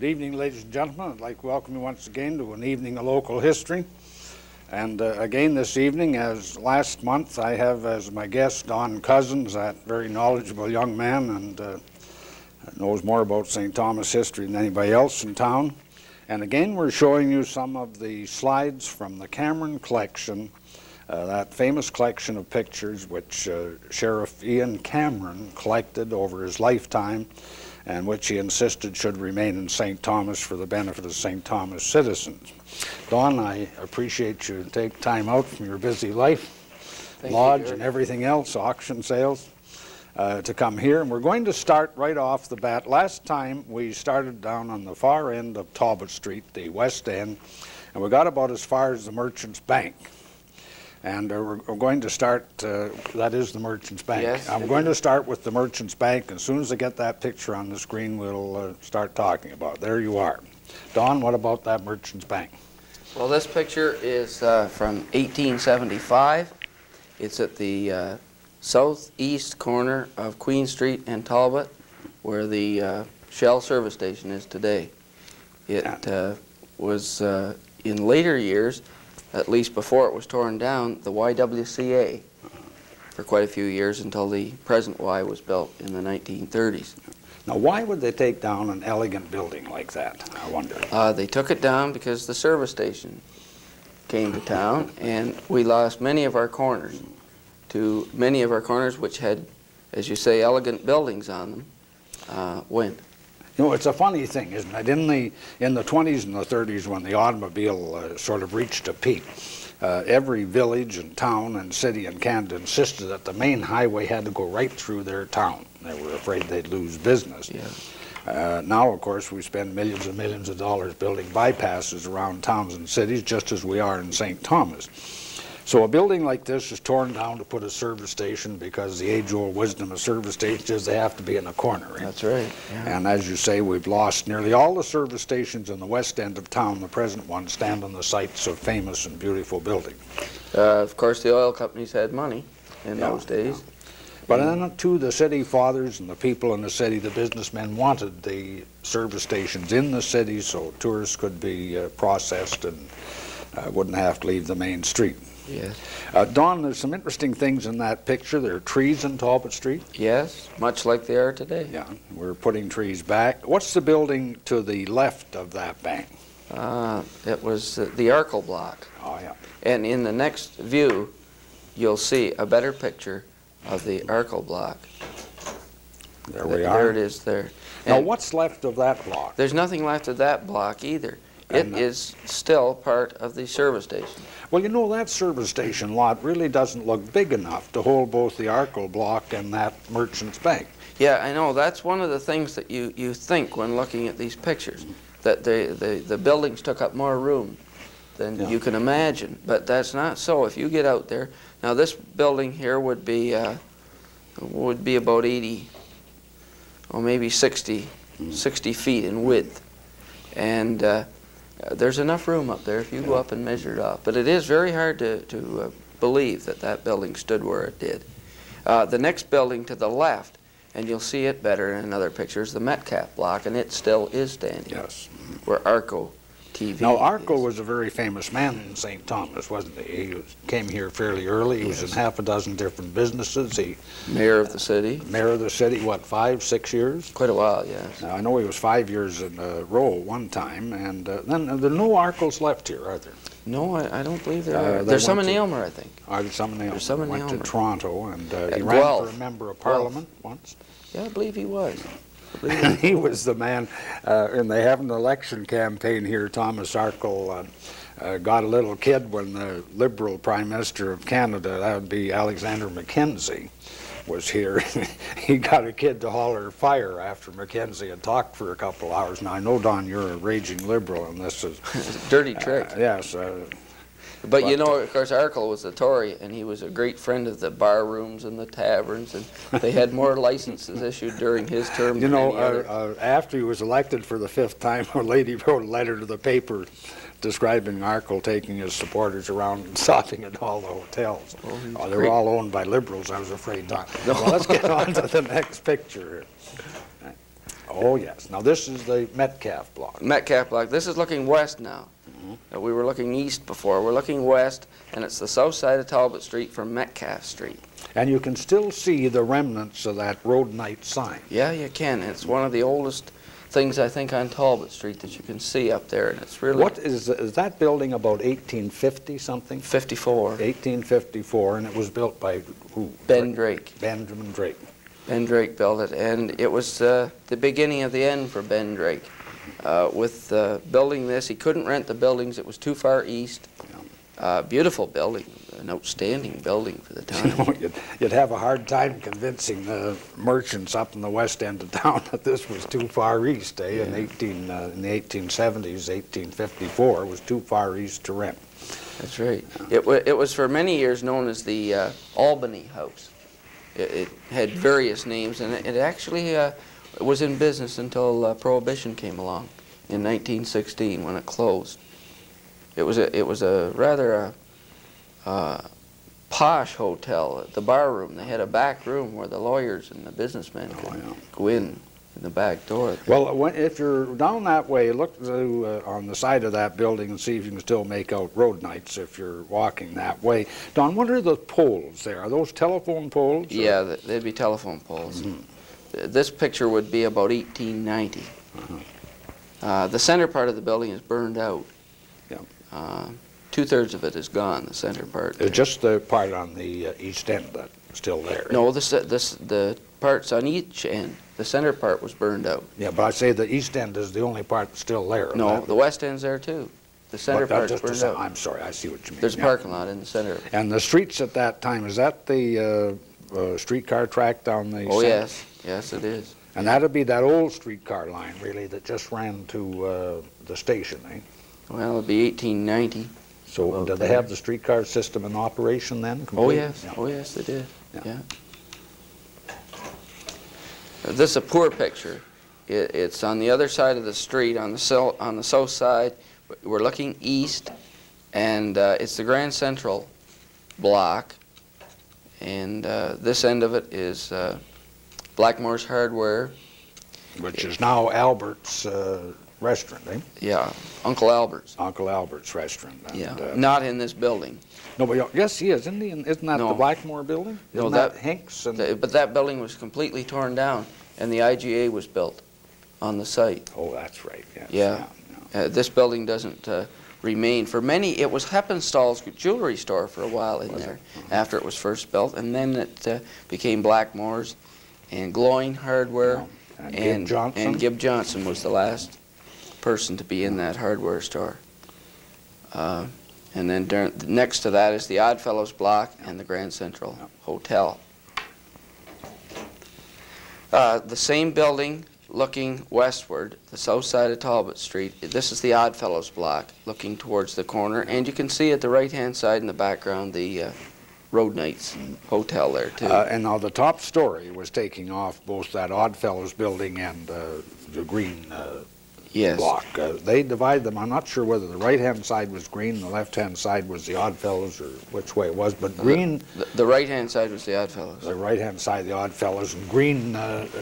evening, ladies and gentlemen. I'd like to welcome you once again to an evening of local history. And again this evening, as last month, I have as my guest Don Cosens, that very knowledgeable young man and knows more about St. Thomas history than anybody else in town. And again, we're showing you some of the slides from the Cameron collection, that famous collection of pictures which Sheriff Ian Cameron collected over his lifetime, and which he insisted should remain in St. Thomas for the benefit of St. Thomas citizens. Don, I appreciate you take time out from your busy life, lodge and everything else, auction sales, to come here. And we're going to start right off the bat. Last time we started down on the far end of Talbot Street, the west end, and we got about as far as the Merchants Bank. And we're going to start, that is the Merchants Bank. Yes, I'm going to start with the Merchants Bank. As soon as I get that picture on the screen, we'll start talking about it. There you are. Don, what about that Merchants Bank? Well, this picture is from 1875. It's at the southeast corner of Queen Street and Talbot, where the Shell service station is today. It was, in later years, at least before it was torn down, the YWCA for quite a few years until the present Y was built in the 1930s. Now, why would they take down an elegant building like that, I wonder? They took it down because the service station came to town, and we lost many of our corners which had, as you say, elegant buildings on them, went. You know, it's a funny thing, isn't it? In the 20s and the 30s, when the automobile sort of reached a peak, every village and town and city in Canada insisted that the main highway had to go right through their town. They were afraid they'd lose business. Yeah. Now, of course, we spend millions and millions of dollars building bypasses around towns and cities, just as we are in St. Thomas. So a building like this is torn down to put a service station because the age-old wisdom of service stations is they have to be in a corner. Right? That's right. Yeah. And as you say, we've lost nearly all the service stations in the west end of town. The present ones stand on the sites of famous and beautiful buildings. Of course, the oil companies had money in those days. Yeah. But then, too, the city fathers and the people in the city, the businessmen, wanted the service stations in the city so tourists could be processed and wouldn't have to leave the main street. Yes. Don, there's some interesting things in that picture. There are trees in Talbot Street. Yes, much like they are today. Yeah, we're putting trees back. What's the building to the left of that bank? It was the Arkle Block. Oh, yeah. And in the next view, you'll see a better picture of the Arkle Block. There we are. There it is there. Now, what's left of that block? There's nothing left of that block either. It is still part of the service station. Well, you know, that service station lot really doesn't look big enough to hold both the Arkle Block and that Merchants Bank. Yeah, I know. That's one of the things that you think when looking at these pictures, that the buildings took up more room than you can imagine. But that's not so. If you get out there, now this building here would be about 80, or maybe 60 feet in width, and there's enough room up there if you go up and measure it off. But it is very hard to believe that that building stood where it did. The next building to the left, and you'll see it better in another pictures, the Metcalfe Block, and it still is standing. Yes. Where Arco TV Now, Arco was a very famous man in St. Thomas, wasn't he? He came here fairly early. He was in half a dozen different businesses. Mayor of the city. Mayor of the city, what, 5, 6 years? Quite a while, yes. Now, I know he was 5 years in a row one time, and then there are no Arcos left here, are there? No, I don't believe there are. There's some in Aylmer, I think. There's some in Aylmer. There's some in Went Aylmer. to Toronto, and he ran for a member of Parliament once. Yeah, I believe he was. And he was the man, and they have an election campaign here. Thomas Arkle got a little kid when the Liberal Prime Minister of Canada, that would be Alexander Mackenzie, was here. He got a kid to holler fire after Mackenzie had talked for a couple hours. Now, I know, Don, you're a raging Liberal, and this is... It's a dirty trick. Yes. But you know, of course, Arkle was a Tory, and he was a great friend of the bar rooms and the taverns, and they had more licenses issued during his term. You know, after he was elected for the 5th time, a lady wrote a letter to the paper describing Arkle taking his supporters around and stopping at all the hotels. Oh, they were all owned by Liberals, I was afraid not. No. Well, let's get on to the next picture. Oh, yes. Now, this is the Metcalfe block. Metcalfe Block. This is looking west now. We were looking east before. We're looking west, and it's the south side of Talbot Street from Metcalfe Street. And you can still see the remnants of that road night sign. Yeah, you can. It's one of the oldest things, I think, on Talbot Street that you can see up there, and it's really... What is that building about 1850 something? 54. 1854, and it was built by who? Ben Drake. Benjamin Drake. Ben Drake built it, and it was the beginning of the end for Ben Drake. With building this, he couldn't rent the buildings. It was too far east. Beautiful building, an outstanding building for the time. You know, you'd have a hard time convincing the merchants up in the west end of town that this was too far east. Yeah. In the 1870s, 1854, it was too far east to rent. That's right. It was for many years known as the Albany House. It had various names, and it actually was in business until Prohibition came along in 1916 when it closed. It was a rather posh hotel. The bar room, they had a back room where the lawyers and the businessmen could go in the back door. Well, if you're down that way, look on the side of that building and see if you can still make out road nights if you're walking that way. Don, what are the poles there? Are those telephone poles? Yeah, they'd be telephone poles. This picture would be about 1890. The center part of the building is burned out. Yeah. Two-thirds of it is gone, the center part. Just the part on the east end that's still there. No, the parts on each end. The center part was burned out. Yeah, but I say the east end is the only part that's still there. No, the west end's there too. The center part's burned out. I'm sorry, I see what you mean. There's a parking lot in the center. And the streets at that time, is that the streetcar track down the Oh, center? yes. Yes, it is. And that'd be that old streetcar line, really, that just ran to the station, eh? Well, it'd be 1890. So did they have the streetcar system in operation then? Oh, completely? yes. Yeah. Oh, yes, they did. Yeah. This is a poor picture. It's on the other side of the street, on the south side. We're looking east, and it's the Grand Central block. And this end of it is Blackmores Hardware. Which is now Albert's restaurant, eh? Yeah, Uncle Albert's. Uncle Albert's restaurant. And, Yeah, not in this building. No, but yes, he is, isn't he? Isn't that No. the Blackmore building? No, Isn't that Hinks? And but that building was completely torn down, and the IGA was built on the site. oh, that's right. Yes. Yeah. This building doesn't remain. For many, it was Heppenstall's jewelry store for a while in there after it was first built, and then it became Blackmore's and Glowing Hardware. And Gib Johnson? And Gib Johnson was the last person to be in that hardware store. And then next to that is the Oddfellows block and the Grand Central Hotel. The same building looking westward, the south side of Talbot Street. This is the Oddfellows block looking towards the corner, and you can see at the right-hand side in the background the Road Nights Hotel there too. And now the top story was taking off both that Oddfellows building and the green yes. block. They divide them. I'm not sure whether the right-hand side was green, the left-hand side was the Oddfellows, or which way it was. But green, the right-hand side was the Oddfellows. the right-hand side, the Oddfellows, and green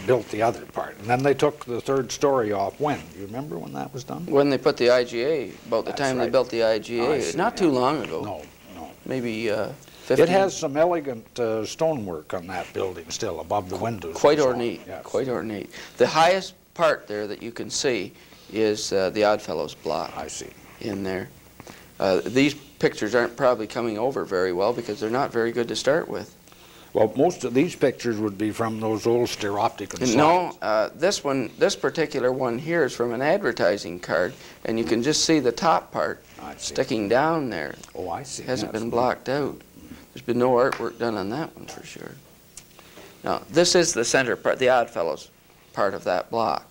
built the other part. And then they took the third story off. When? Do you remember when that was done? When they put the IGA, about the That's time right. they built the IGA, not too long ago. No, no. Maybe 15. It has some elegant stonework on that building still above the windows. Quite and so on. ornate, Yes. quite ornate. The highest part there that you can see is the Oddfellows block. I see. In there. These pictures aren't probably coming over very well because they're not very good to start with. Well, most of these pictures would be from those old stereopticon slides. No, this particular one here is from an advertising card, and you can just see the top part sticking down there. Oh, I see. It hasn't Yes. been blocked out. There's been no artwork done on that one for sure. Now, this is the center part, the Oddfellows part of that block.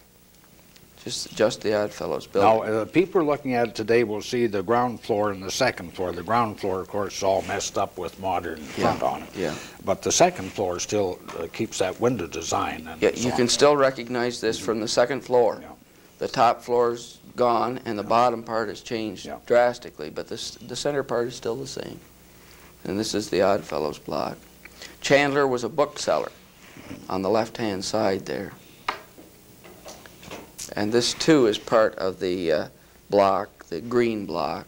Just the Oddfellows building. Now, people looking at it today will see the ground floor and the second floor. The ground floor, of course, is all messed up with modern front on it. Yeah. But the second floor still keeps that window design. And Yeah, so you on. can still recognize this from the second floor. Yeah. The top floor's gone, and the bottom part has changed drastically, but the center part is still the same. And this is the Oddfellows block. Chandler was a bookseller on the left-hand side there. And this, too, is part of the block, the green block.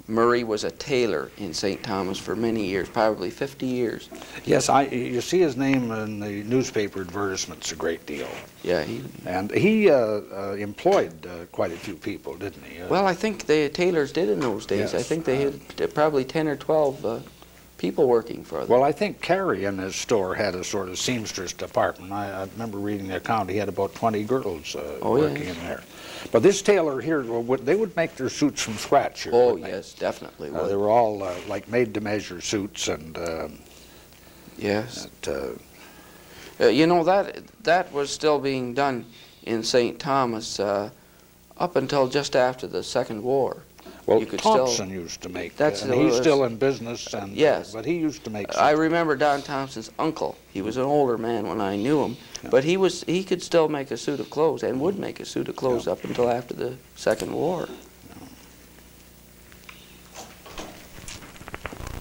Murray was a tailor in St. Thomas for many years, probably 50 years. Yes, you see his name in the newspaper advertisements a great deal. Yeah, he employed quite a few people, didn't he? Well, I think the tailors did in those days. Yes, I think they had probably 10 or 12 people working for them. Well, I think Carey in his store had a sort of seamstress department. I remember reading the account. He had about 20 girls working in there. But this tailor here, they would make their suits from scratch here. Oh, yes, definitely. They were all like made-to-measure suits, and yes. You know, that was still being done in St. Thomas up until just after the Second War. Well, Thompson used to make that, and he's still in business. And yes, but he used to make suits. I remember Don Thompson's uncle. He was an older man when I knew him, but he could still make a suit of clothes, and would make a suit of clothes up until after the Second War.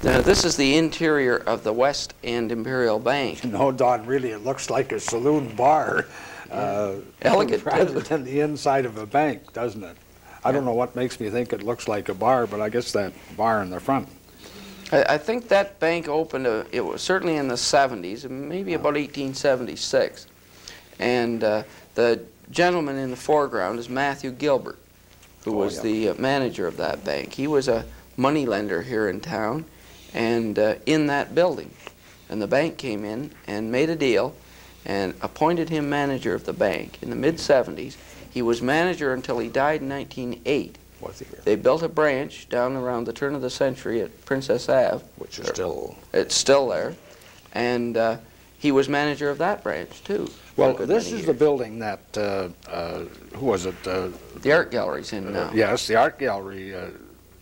Now, this is the interior of the West End Imperial Bank. No, Don, really, it looks like a saloon bar. Elegant, rather than the inside of a bank, doesn't it? I don't know what makes me think it looks like a bar, but I guess that bar in the front. I think that bank opened, it was certainly in the 70s, maybe about 1876. And the gentleman in the foreground is Matthew Gilbert, who was the manager of that bank. He was a money lender here in town and in that building. And the bank came in and made a deal and appointed him manager of the bank in the mid-70s. He was manager until he died in 1908. Was he here? They built a branch down around the turn of the century at Princess Ave. Which is still... It's still there. And he was manager of that branch, too. Well, this is the building that, who was it? The art gallery's in now. Yes, the art gallery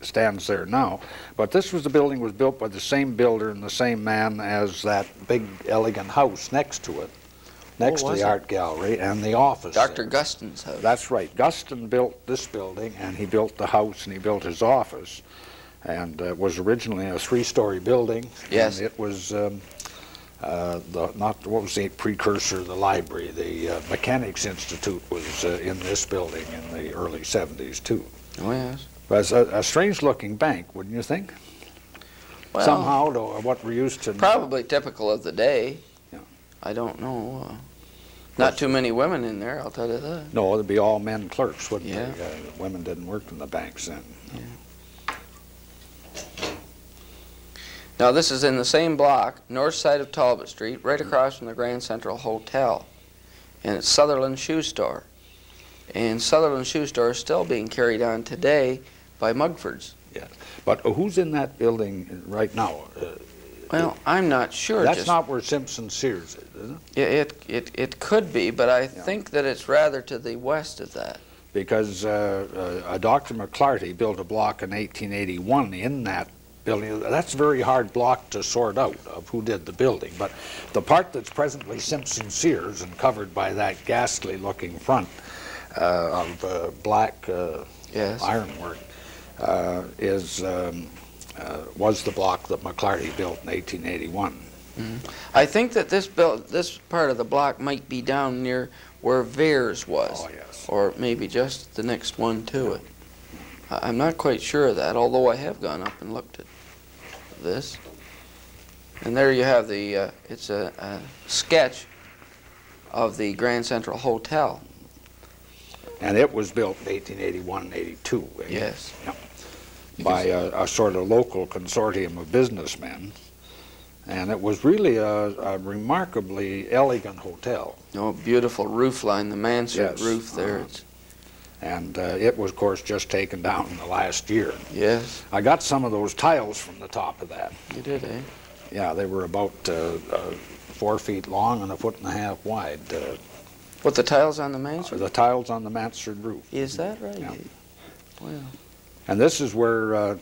stands there now. But this was the building was built by the same builder and the same man as that big, elegant house next to it. Next to the art gallery and the office. Dr. Guston's house. That's right. Guston built this building, and he built the house, and he built his office. And it was originally a three-story building. Yes. And it was what was the precursor of the library? The Mechanics Institute was in this building in the early 70s, too. Oh, yes. But it's a strange-looking bank, wouldn't you think? Well, somehow, to what we're used to. Probably typical of the day. Yeah. I don't know. Not too many women in there, I'll tell you that. No, it'd be all men clerks, wouldn't they? Women didn't work in the banks then. Yeah. Now, this is in the same block, north side of Talbot Street, right across from the Grand Central Hotel. And it's Sutherland Shoe Store. And Sutherland Shoe Store is still being carried on today by Mugford's. Yes. But who's in that building right now? Well, I'm not sure. That's not where Simpson Sears is it? It could be, but I think that it's rather to the west of that. Because Dr. McClarty built a block in 1881 in that building. That's a very hard block to sort out of who did the building. But the part that's presently Simpson Sears and covered by that ghastly-looking front of black ironwork was the block that McClarty built in 1881. Mm-hmm. I think that this part of the block might be down near where Vere's was. Oh, yes. Or maybe just the next one to it. I'm not quite sure of that, although I have gone up and looked at this. And there you have the, it's a sketch of the Grand Central Hotel. And it was built in 1881 and 82. Yes. Yeah. By a sort of local consortium of businessmen. And it was really a remarkably elegant hotel. Oh, beautiful roof line, the mansard roof there. And it was, of course, just taken down in the last year. Yes. I got some of those tiles from the top of that. You did, eh? Yeah, they were about 4 feet long and 1.5 feet wide. What, the tiles on the mansard? The tiles on the mansard roof. Is that right? Yeah. Well. And this is where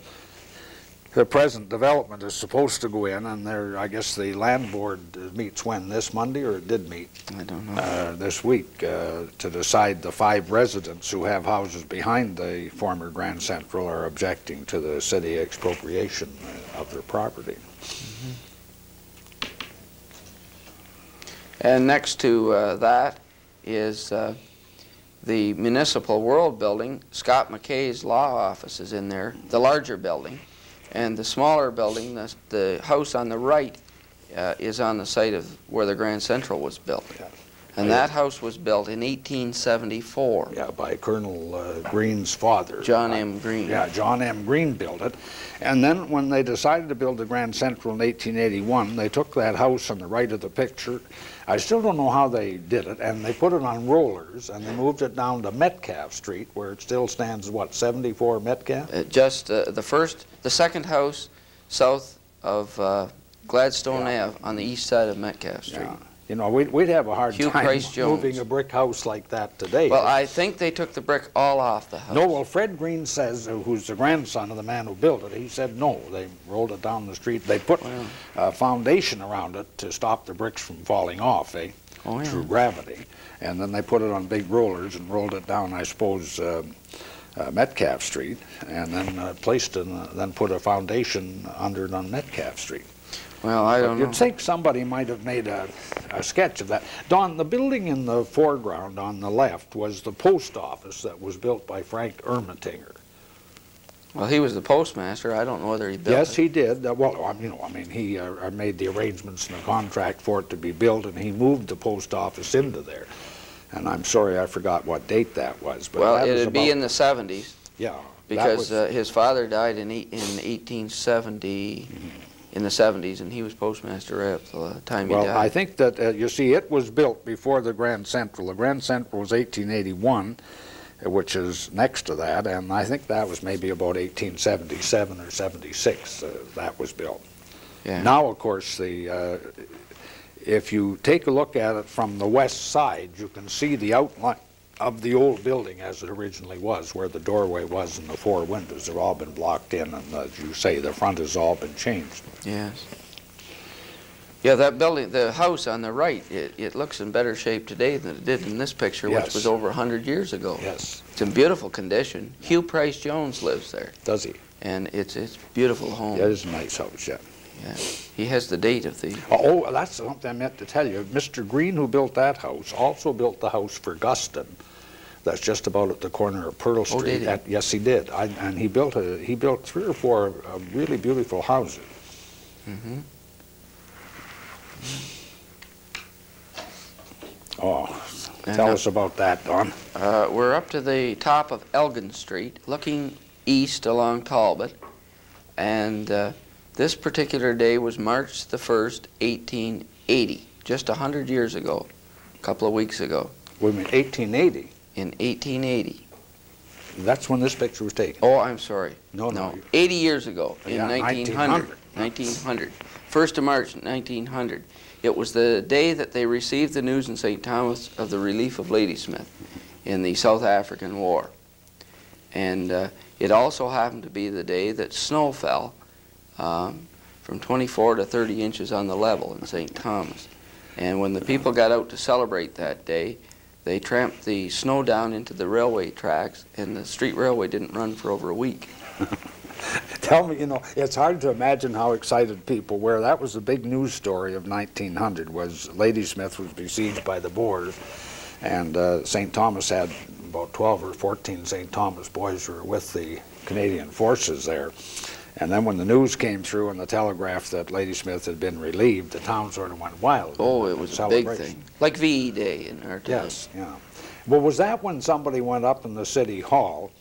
the present development is supposed to go in, and there, I guess the land board meets when, this Monday, or it did meet? I don't know. This week to decide the 5 residents who have houses behind the former Grand Central are objecting to the city expropriation of their property. Mm-hmm. And next to that is the Municipal World Building, Scott McKay's law office is in there, the larger building. And the smaller building, the house on the right, is on the site of where the Grand Central was built. Yeah. And that house was built in 1874. Yeah, by Colonel Green's father. John M. Green. Yeah, John M. Green built it. And then when they decided to build the Grand Central in 1881, they took that house on the right of the picture. I still don't know how they did it, and they put it on rollers, and they moved it down to Metcalfe Street, where it still stands, what, 74 Metcalfe? Just the second house south of Gladstone Ave on the east side of Metcalfe Street. Yeah. You know, we'd have a hard time moving a brick house like that today. Well, I think they took the brick all off the house. No, well, Fred Green says, who's the grandson of the man who built it, he said no, they rolled it down the street. They put a foundation around it to stop the bricks from falling off, through gravity. And then they put it on big rollers and rolled it down, I suppose, Metcalfe Street, and then then put a foundation under it on Metcalfe Street. Well, I don't know. You'd think somebody might have made a sketch of that. Don, the building in the foreground on the left was the post office that was built by Frank Ermatinger. Well, he was the postmaster. I don't know whether he built it. Yes, he did. Well, you know, I mean, he made the arrangements and the contract for it to be built, and he moved the post office into there. And I'm sorry, I forgot what date that was. But well, it'd be in the 70s. Yeah. Because his father died in 1870. In the 70s, and he was postmaster at the time he died. Well, I think that, you see, it was built before the Grand Central. The Grand Central was 1881, which is next to that, and I think that was maybe about 1877 or 76 that was built. Yeah. Now, of course, if you take a look at it from the west side, you can see the outline of the old building as it originally was, where the doorway was and the four windows have all been blocked in, and as you say, the front has all been changed. Yes. Yeah, that building, the house on the right, it looks in better shape today than it did in this picture, which was over 100 years ago. Yes. It's in beautiful condition. Hugh Price Jones lives there. Does he? And it's a beautiful home. Yeah, it is a nice house, yeah. Yeah. He has the date of the... Oh, that's something I meant to tell you. Mr. Green, who built that house, also built the house for Guston. That's just about at the corner of Pearl Street. Oh, did he? Yes, he did. And he built 3 or 4 really beautiful houses. Mm-hmm. Oh, tell us about that, Don. We're up to the top of Elgin Street, looking east along Talbot, and this particular day was March the 1st, 1880, just 100 years ago, a couple of weeks ago. Wait a minute, 1880? In 1880. That's when this picture was taken? Oh, I'm sorry. No. 80 years ago, in 1900. 1900. 1st of March, 1900. It was the day that they received the news in St. Thomas of the relief of Ladysmith in the South African War. And it also happened to be the day that snow fell from 24 to 30 inches on the level in St. Thomas. And when the people got out to celebrate that day, they tramped the snow down into the railway tracks, and the street railway didn't run for over a week. Tell me, you know, it's hard to imagine how excited people were. That was the big news story of 1900, was Ladysmith was besieged by the Boers, and St. Thomas had about 12 or 14 St. Thomas boys who were with the Canadian forces there. And then when the news came through in the Telegraph that Ladysmith had been relieved, the town sort of went wild. Oh, it was a big thing. Like VE Day in our town. Yes, yeah. Well, was that when somebody went up in the City Hall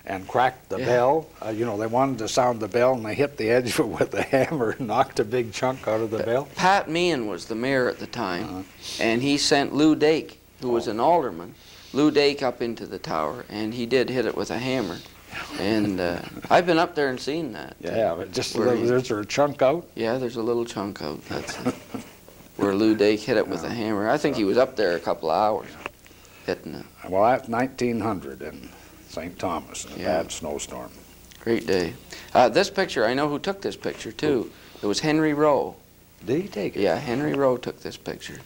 and cracked the bell? You know, they wanted to sound the bell, and they hit the edge of it with a hammer and knocked a big chunk out of the bell? Pat Meehan was the mayor at the time, and he sent Lou Dake, who was an alderman, Lou Dake up into the tower, and he did hit it with a hammer. And I've been up there and seen that. Yeah, but just there's a chunk out? Yeah, there's a little chunk out. That's it. Where Lou Dake hit it with a hammer. I think he was up there a couple of hours hitting it. Well, that's 1900 in St. Thomas in a bad snowstorm. Great day. This picture, I know who took this picture, too. It was Henry Rowe. Did he take it? Yeah, Henry Rowe took this picture.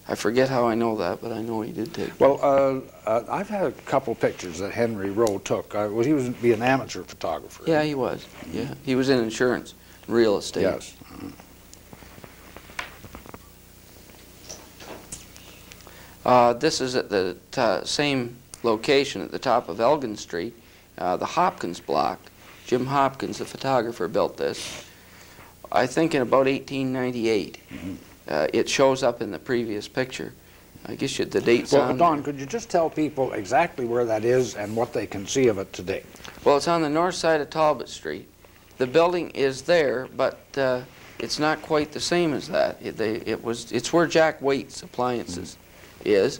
I forget how I know that, but I know he did take it. Well, I've had a couple pictures that Henry Rowe took. He was an amateur photographer. Yeah, he was. Yeah, he was in insurance, real estate. Yes. This is at the same location at the top of Elgin Street, the Hawkins Block. Jim Hopkins, the photographer, built this, I think in about 1898. It shows up in the previous picture. I guess the date's on. Well, Don, could you just tell people exactly where that is and what they can see of it today? Well, it's on the north side of Talbot Street. The building is there, but it's not quite the same as that. It's where Jack Waite's Appliances is,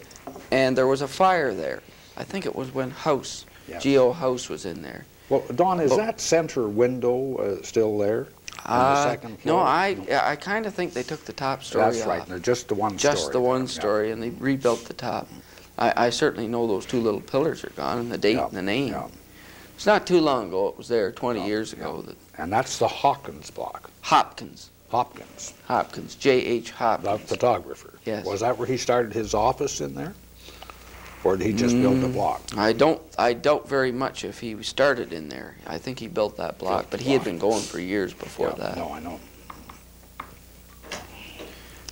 and there was a fire there. I think it was when House, G.O. House, was in there. Well, Don, is that center window still there? On the second floor? No, I kind of think they took the top story off. That's right, and just the one story. Just the one story, and they rebuilt the top. I certainly know those two little pillars are gone, and the date and the name. It's not too long ago. It was there 20 years ago. And that's the Hawkins Block. Hopkins. Hopkins. Hopkins. J.H. Hopkins. The photographer. Yes. Was that where he started his office in there? Or did he just build the block? I doubt very much if he started in there. I think he built that block, but he had been going for years before that. No, I know.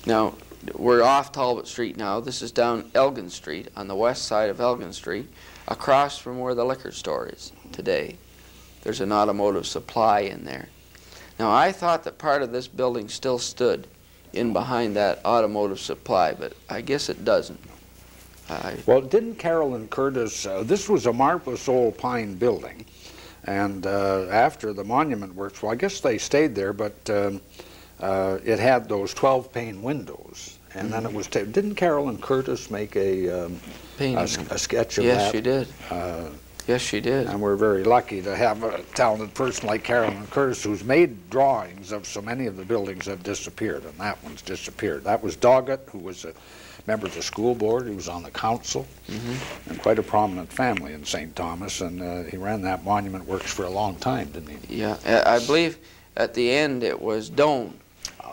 Now, we're off Talbot Street now. This is down Elgin Street, on the west side of Elgin Street, across from where the liquor store is today. There's an automotive supply in there. Now, I thought that part of this building still stood in behind that automotive supply, but I guess it doesn't. Well, didn't Carroll and Curtis, this was a marvelous old pine building, and after the monument works, well, I guess they stayed there, but it had those 12-pane windows, and then it was, didn't Carroll and Curtis make a sketch of that? Yes, she did. Yes, she did. And we're very lucky to have a talented person like Carroll and Curtis who's made drawings of so many of the buildings that have disappeared, and that one's disappeared. That was Doggett, who was a member of the school board. He was on the council, and quite a prominent family in St. Thomas, and he ran that monument works for a long time, didn't he? Yeah, I believe at the end it was Doan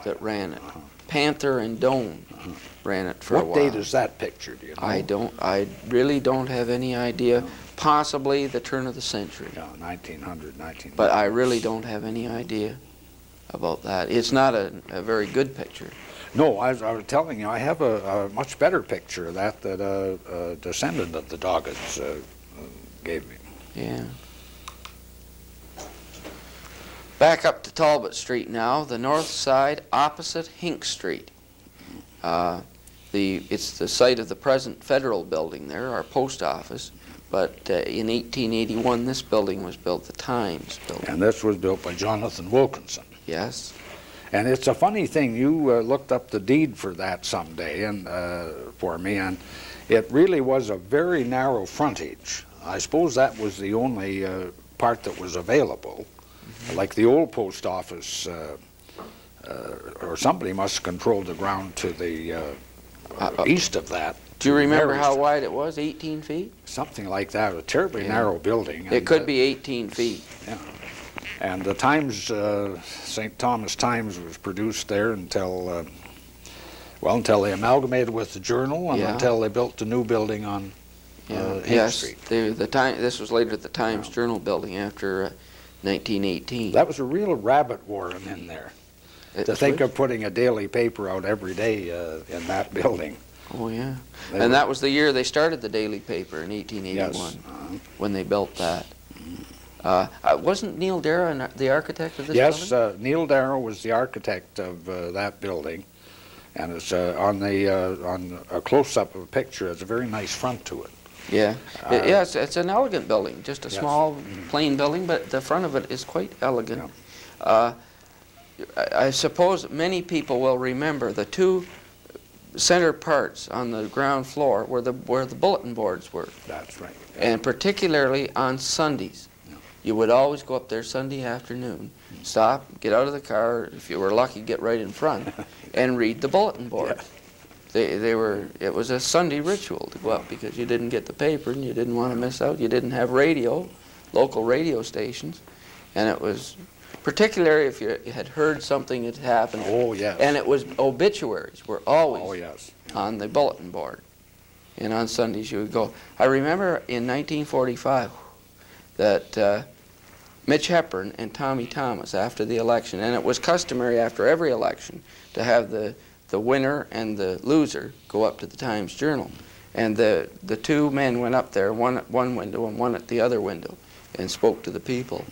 that ran it. Panther and Doan ran it for a while. What date is that picture, do you know? I really don't have any idea. Possibly the turn of the century. Yeah, 1900, 1900. But I really don't have any idea about that. It's not a very good picture. No, I was telling you, I have a much better picture of that that a descendant of the Doggetts gave me. Yeah. Back up to Talbot Street now, the north side opposite Hink Street. It's the site of the present federal building there, our post office. But in 1881, this building was built, the Times building. And this was built by Jonathan Wilkinson. Yes. And it's a funny thing, you looked up the deed for that someday and for me, and it really was a very narrow frontage. I suppose that was the only part that was available. Like the old post office, or somebody must control the ground to the east of that. Do you remember how wide it was? 18 feet? Something like that, a terribly narrow building. It could be 18 feet. Yeah. And the Times, St. Thomas Times was produced there until, well, until they amalgamated with the Journal and until they built the new building on Hink Street. This was later the Times Journal building after 1918. That was a real rabbit warren in there. To think of putting a daily paper out every day in that building. Oh, yeah. And that was the year they started the daily paper in 1881, when they built that. Wasn't Neil Darrow the architect of this building? Yes, Neil Darrow was the architect of that building. And it's on a close-up of a picture. It's a very nice front to it. Yeah. Yes, it's an elegant building, just a small, plain building, but the front of it is quite elegant. Yeah. I suppose many people will remember the two center parts on the ground floor where the bulletin boards were. That's right. And particularly on Sundays. Yeah. You would always go up there Sunday afternoon, stop, get out of the car, if you were lucky, get right in front, and read the bulletin board. Yeah. It was a Sunday ritual to go up because you didn't get the paper and you didn't want to miss out. You didn't have radio, local radio stations, and it was particularly if you had heard something had happened. Oh, yes. And it was obituaries were always on the bulletin board. And on Sundays you would go. I remember in 1945 that Mitch Hepburn and Tommy Thomas, after the election, and it was customary after every election to have the winner and the loser go up to the Times Journal. And the two men went up there, one at one window and one at the other window, and spoke to the people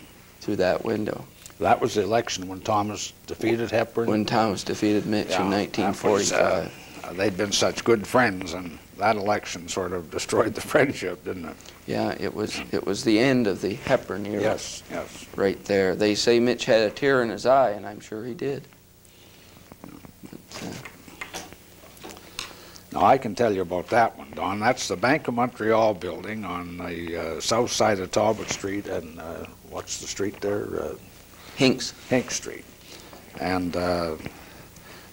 through that window. That was the election when Thomas defeated Hepburn? When Thomas defeated Mitch in 1945. They'd been such good friends, and that election sort of destroyed the friendship, didn't it? Yeah, it was the end of the Hepburn era. Yes, yes. Right there. They say Mitch had a tear in his eye, and I'm sure he did. But, now, I can tell you about that one, Don. That's the Bank of Montreal building on the south side of Talbot Street, and what's the street there? Hinks. Hinks Street. And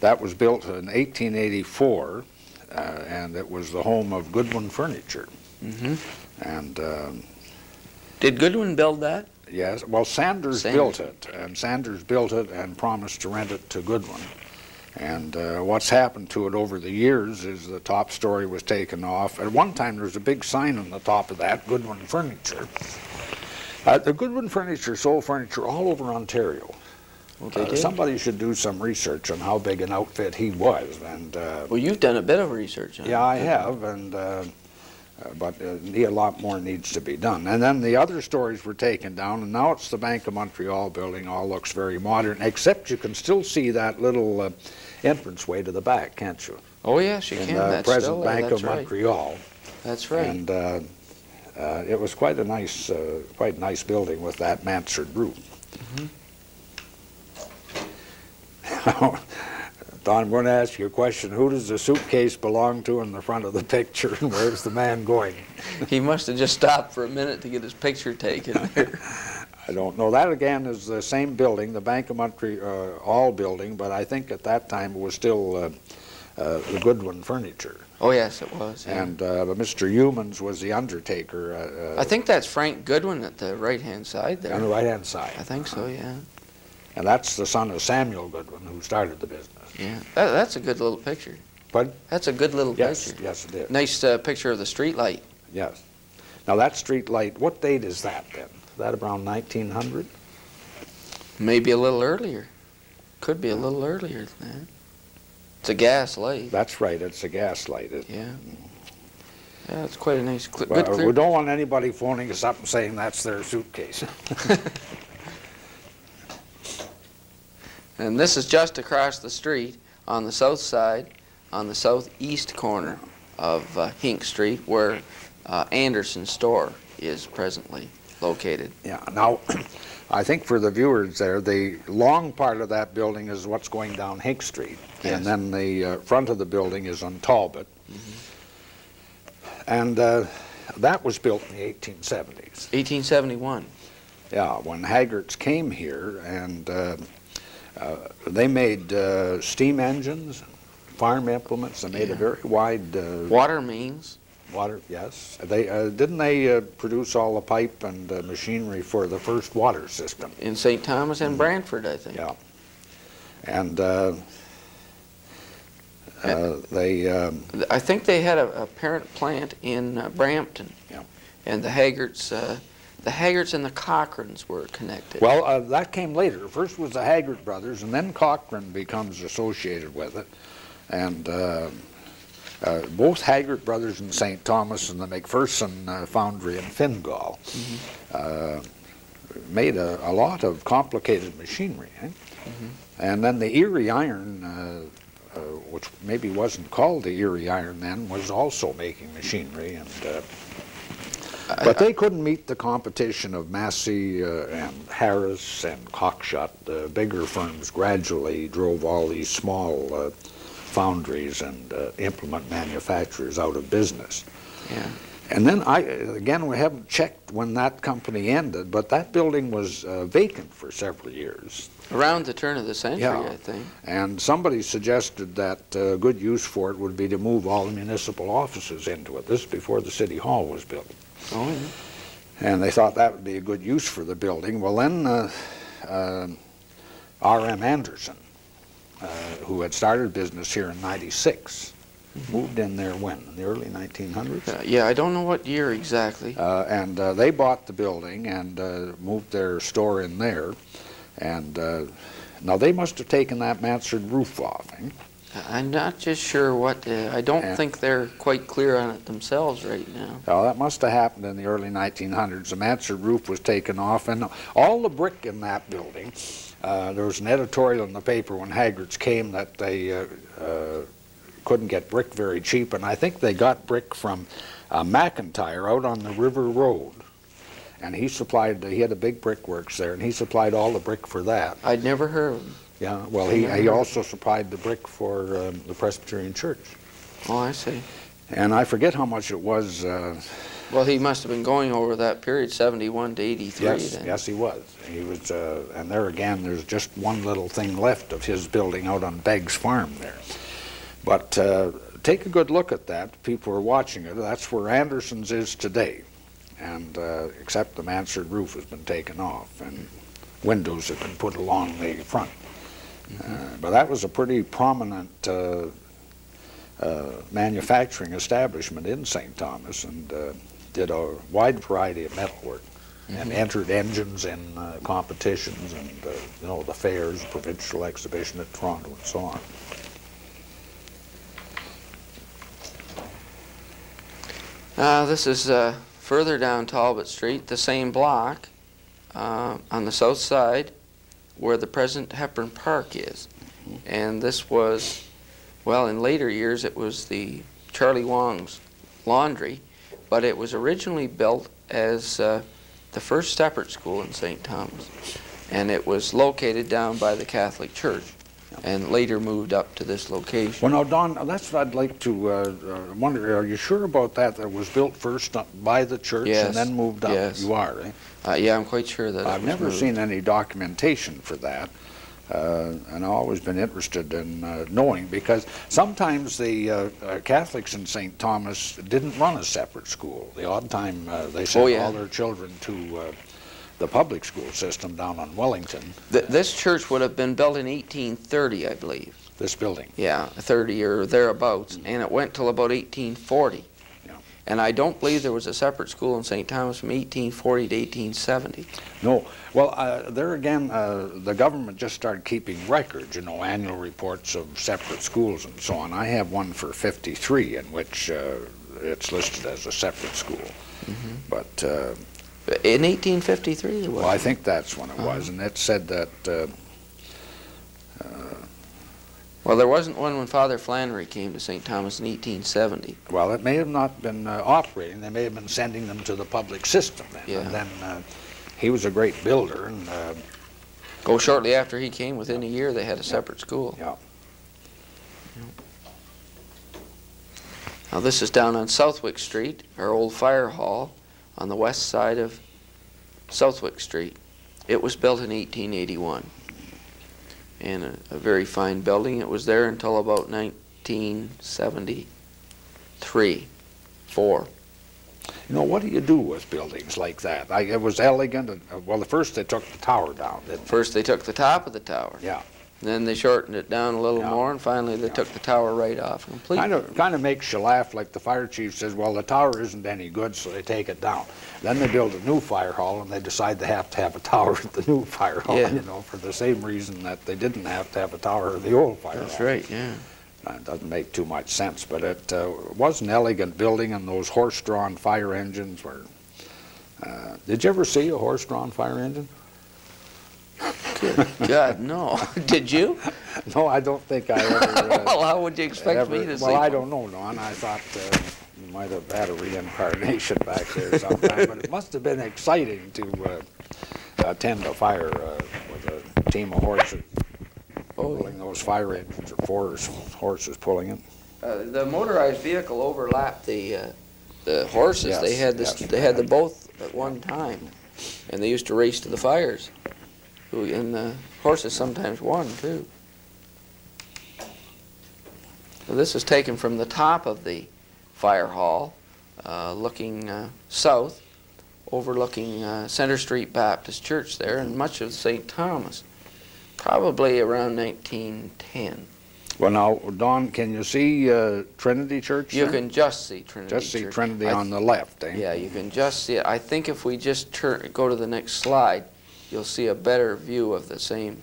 that was built in 1884, and it was the home of Goodwin Furniture. Mm-hmm. And did Goodwin build that? yes, well, Sanders built it, and Sanders built it and promised to rent it to Goodwin. And what's happened to it over the years is the top story was taken off. At one time, there was a big sign on the top of that, Goodwin Furniture. The Goodwin Furniture sold furniture all over Ontario. Well, somebody should do some research on how big an outfit he was. And well, you've done a bit of research on it. yeah, I have, and but a lot more needs to be done. And then the other stories were taken down, and now it's the Bank of Montreal building. All looks very modern, except you can still see that little entranceway to the back, can't you? Oh yes, you in can. the That's present still Bank of right. Montreal. That's right. And it was quite a nice building with that mansard roof. Mm-hmm. Don, I'm going to ask you a question. Who does the suitcase belong to in the front of the picture, and where's the man going? He must have just stopped for a minute to get his picture taken there. I don't know. That, again, is the same building, the Bank of Montreal building, but I think at that time it was still the Goodwin Furniture. Oh, yes, it was. Yeah. And Mr. Humans was the undertaker. I think that's Frank Goodwin at the right-hand side there. On the right-hand side. I think so, yeah. And that's the son of Samuel Goodwin, who started the business. Yeah, that's a good little picture. Pardon? That's a good little Yes, picture. yes, it is. Nice picture of the street light. Yes. Now, that street light, what date is that, then? Is that around 1900? Maybe a little earlier. Could be a little earlier than that. It's a gas light. That's right, it's a gas light. Yeah. Yeah, it's quite a nice, good Well, clear. we don't want anybody phoning us up and saying that's their suitcase. And this is just across the street on the south side, on the southeast corner of Hinks Street, where Anderson's store is presently located. Yeah, now, I think for the viewers there, the long part of that building is what's going down Hinks Street. Yes. And then the front of the building is on Talbot. Mm-hmm. And that was built in the 1870s. 1871. Yeah, when Haggards came here, and they made steam engines, farm implements. They made a very wide water mains. Water, yes. They didn't they produce all the pipe and machinery for the first water system In St. Thomas and Brantford, I think. Yeah, and they. I think they had a parent plant in Brampton. Yeah. And the Haggards and the Cochrans were connected. Well, that came later. First was the Haggard brothers, and then Cochrane becomes associated with it, and. Both Haggard brothers in St. Thomas and the McPherson foundry in Fingal made a lot of complicated machinery. And then the Erie Iron, which maybe wasn't called the Erie Iron then, was also making machinery. And but they couldn't meet the competition of Massey and Harris and Cockshott. The bigger firms gradually drove all these small foundries and implement manufacturers out of business. Yeah. And then again, we haven't checked when that company ended, but that building was vacant for several years. Around the turn of the century, Yeah. I think. And somebody suggested that a good use for it would be to move all the municipal offices into it. This is before the city hall was built. Oh, yeah. And they thought that would be a good use for the building. Well, then R.M. Anderson, who had started business here in '96, moved in there when? In the early 1900s? Yeah, I don't know what year exactly. And they bought the building and moved their store in there. And now they must have taken that mansard roof off. I'm not just sure what, I don't think they're quite clear on it themselves right now. Well, that must have happened in the early 1900s. The mansard roof was taken off, and all the brick in that building, there was an editorial in the paper when Haggards came that they couldn't get brick very cheap, and I think they got brick from McIntyre out on the River Road. And he supplied, he had a big brickworks there, and he supplied all the brick for that. I'd never heard of him. Yeah, well, he also supplied the brick for the Presbyterian Church. Oh, I see. And I forget how much it was. Well, he must have been going over that period, 71 to 83. Yes, then. yes, he was. He was, and there again, there's just one little thing left of his building out on Begg's Farm there. But take a good look at that. People are watching it. That's where Anderson's is today, and except the mansard roof has been taken off and windows have been put along the front. But that was a pretty prominent manufacturing establishment in St. Thomas, and did a wide variety of metalwork, and entered engines in competitions and you know, the fairs, provincial exhibition at Toronto, and so on. This is further down Talbot Street, the same block on the south side, where the present Hepburn Park is. And this was, well, in later years it was the Charlie Wong's laundry, but it was originally built as the first separate school in St. Thomas. And it was located down by the Catholic Church, and later moved up to this location. Well, now, Don, that's what I'd like to wonder. Are you sure about that? That it was built first by the church and then moved up? Yes. You are, eh? Yeah, I'm quite sure that I've never seen any documentation for that, and I've always been interested in knowing, because sometimes the Catholics in St. Thomas didn't run a separate school. The odd time they sent all their children to the public school system down on Wellington. This church would have been built in 1830, I believe. This building? Yeah, 30 or thereabouts, and it went till about 1840. Yeah. And I don't believe there was a separate school in St. Thomas from 1840 to 1870. No. Well, there again, the government just started keeping records, you know, annual reports of separate schools and so on. I have one for 53 in which it's listed as a separate school. But in 1853 it was. Well, I think that's when it was, and it said that well, there wasn't one when Father Flannery came to St. Thomas in 1870. Well, it may have not been operating. They may have been sending them to the public system then. Yeah. And then he was a great builder. And shortly after he came, within a year, they had a separate school. Yeah. Now, this is down on Southwick Street, our old fire hall, on the west side of Southwick Street. It was built in 1881, and a very fine building. It was there until about 1973, 4. You know, what do you do with buildings like that? It was elegant. Well, first they took the tower down, didn't they? First they took the top of the tower. Yeah. Then they shortened it down a little more, and finally they took the tower right off completely. Kind of makes you laugh, like the fire chief says, well, the tower isn't any good, so they take it down. Then they build a new fire hall, and they decide they have to have a tower at the new fire hall, you know, for the same reason that they didn't have to have a tower at the old fire hall. That's right, yeah. It doesn't make too much sense, but it was an elegant building, and those horse-drawn fire engines were... did you ever see a horse-drawn fire engine? Good God, no. Did you? No, I don't think I ever... Well, how would you expect me to see? Well, I don't know, Don. I thought you might have had a reincarnation back there sometime, but it must have been exciting to attend a fire with a team of horses pulling those fire engines, or 4 horses pulling it. The motorized vehicle overlapped the horses. Yes, they had they had them both at one time, and they used to race to the fires. And the horses sometimes won, too. So this is taken from the top of the fire hall, looking south, overlooking Center Street Baptist Church there, and much of St. Thomas, probably around 1910. Well, now, Don, can you see Trinity Church You there? can just see Trinity Just see Church. Trinity on the left, eh? Yeah, you can just see it. I think if we just go to the next slide, you'll see a better view of the same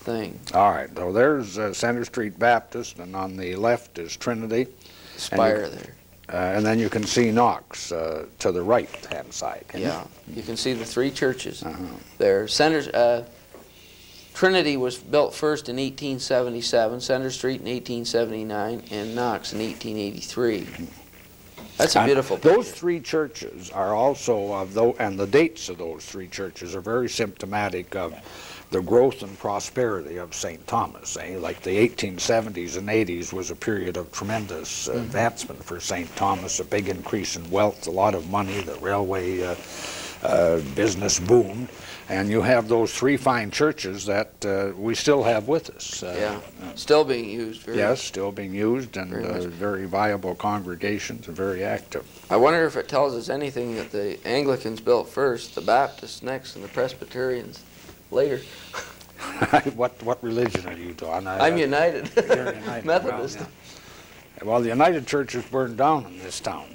thing. All right, so there's Center Street Baptist, and on the left is Trinity. Spire there. And then you can see Knox to the right-hand side. Yeah, you can see the three churches there. Trinity was built first in 1877, Center Street in 1879, and Knox in 1883. That's a beautiful picture. Those three churches are also, and the dates of those three churches are very symptomatic of the growth and prosperity of St. Thomas. Like the 1870s and 80s was a period of tremendous advancement for St. Thomas, a big increase in wealth, a lot of money, the railway business boomed, and you have those three fine churches that we still have with us. Still being used. Yes, still being used, and very viable congregations and very active. I wonder if it tells us anything that the Anglicans built first, the Baptists next, and the Presbyterians later. What religion are you, Don? I'm United. You're United. Methodist. Well, the United Church is burned down in this town.